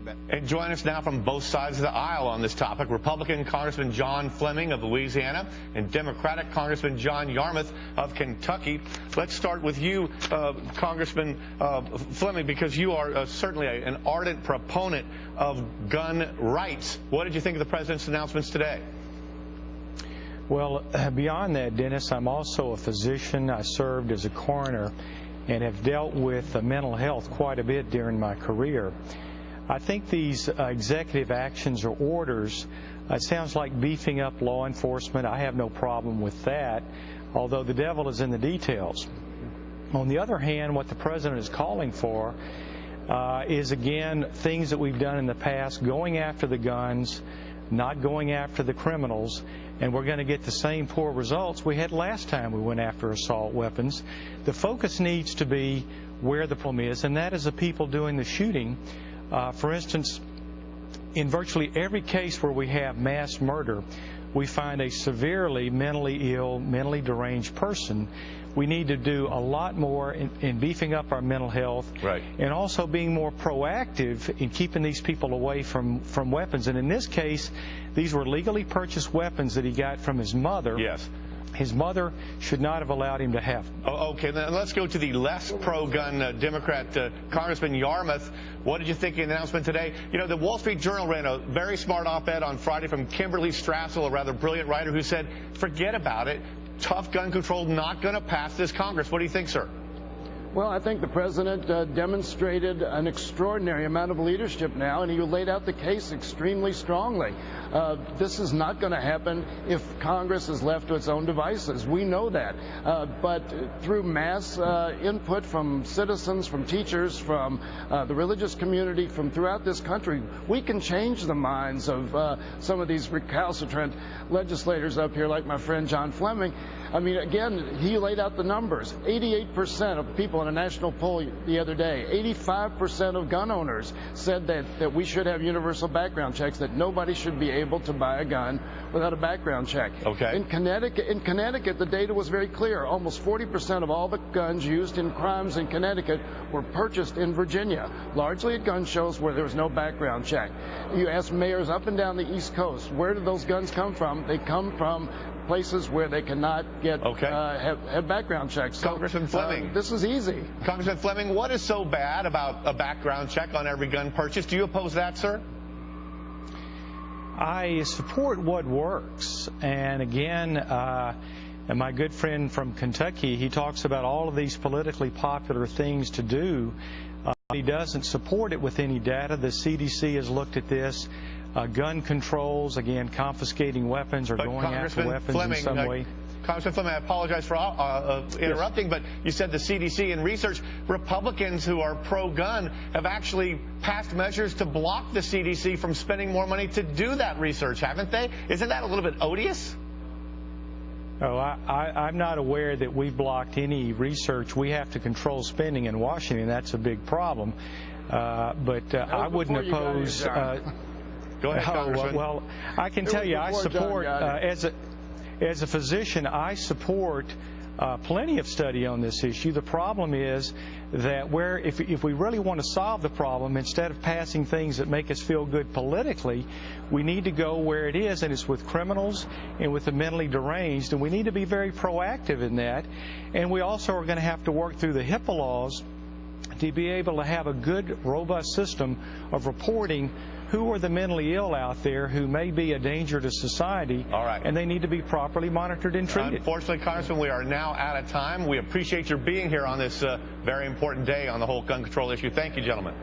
And join us now from both sides of the aisle on this topic. Republican Congressman John Fleming of Louisiana and Democratic Congressman John Yarmuth of Kentucky. Let's start with you, Congressman Fleming, because you are certainly an ardent proponent of gun rights. What did you think of the president's announcements today? Well, beyond that, Dennis, I'm also a physician. I served as a coroner and have dealt with mental health quite a bit during my career. I think these executive actions or orders, it sounds like beefing up law enforcement. I have no problem with that, although the devil is in the details. On the other hand, what the president is calling for is, again, things that we've done in the past, going after the guns, not going after the criminals, and we're going to get the same poor results we had last time we went after assault weapons. The focus needs to be where the problem is, and that is the people doing the shooting. For instance, in virtually every case where we have mass murder, we find a severely mentally ill, mentally deranged person. We need to do a lot more in beefing up our mental health, right, and also being more proactive in keeping these people away from weapons. And in this case, these were legally purchased weapons that he got from his mother. Yes. His mother should not have allowed him to have them. Oh, okay, then let's go to the less pro-gun Democrat, Congressman Yarmuth. What did you think of the announcement today? You know, the Wall Street Journal ran a very smart op-ed on Friday from Kimberly Strassel, a rather brilliant writer, who said, forget about it. Tough gun control not going to pass this Congress. What do you think, sir? Well, I think the president demonstrated an extraordinary amount of leadership now, and he laid out the case extremely strongly. This is not going to happen if Congress is left to its own devices. We know that. But through mass input from citizens, from teachers, from the religious community, from throughout this country, we can change the minds of some of these recalcitrant legislators up here, like my friend John Fleming. I mean, again, he laid out the numbers. 88% of people in a national poll the other day, 85% of gun owners said that we should have universal background checks, that nobody should be able to buy a gun without a background check. Okay. In Connecticut, the data was very clear. Almost 40% of all the guns used in crimes in Connecticut were purchased in Virginia, largely at gun shows where there was no background check. You ask mayors up and down the East Coast, where do those guns come from? They come from places where they cannot get have background checks. So, Congressman Fleming, this is easy. Congressman Fleming, what is so bad about a background check on every gun purchase? Do you oppose that, sir? I support what works. And again, and my good friend from Kentucky, he talks about all of these politically popular things to do. He doesn't support it with any data. The CDC has looked at this. Gun controls, again, confiscating weapons or going after weapons in some way. Congressman Fleming, I apologize for interrupting, but you said the CDC and research. Republicans who are pro-gun have actually passed measures to block the CDC from spending more money to do that research, haven't they? Isn't that a little bit odious? Oh, I'm not aware that we've blocked any research. We have to control spending in Washington. That's a big problem. But I wouldn't oppose... Go ahead, Congressman. Well, I can tell you, I support, as a physician, I support plenty of study on this issue. The problem is that if we really want to solve the problem, instead of passing things that make us feel good politically, we need to go where it is, and it's with criminals and with the mentally deranged, and we need to be very proactive in that. And we also are going to have to work through the HIPAA laws to be able to have a good, robust system of reporting who are the mentally ill out there who may be a danger to society. All right. And they need to be properly monitored and treated. Unfortunately, Congressman, we are now out of time. We appreciate your being here on this very important day on the whole gun control issue. Thank you, gentlemen.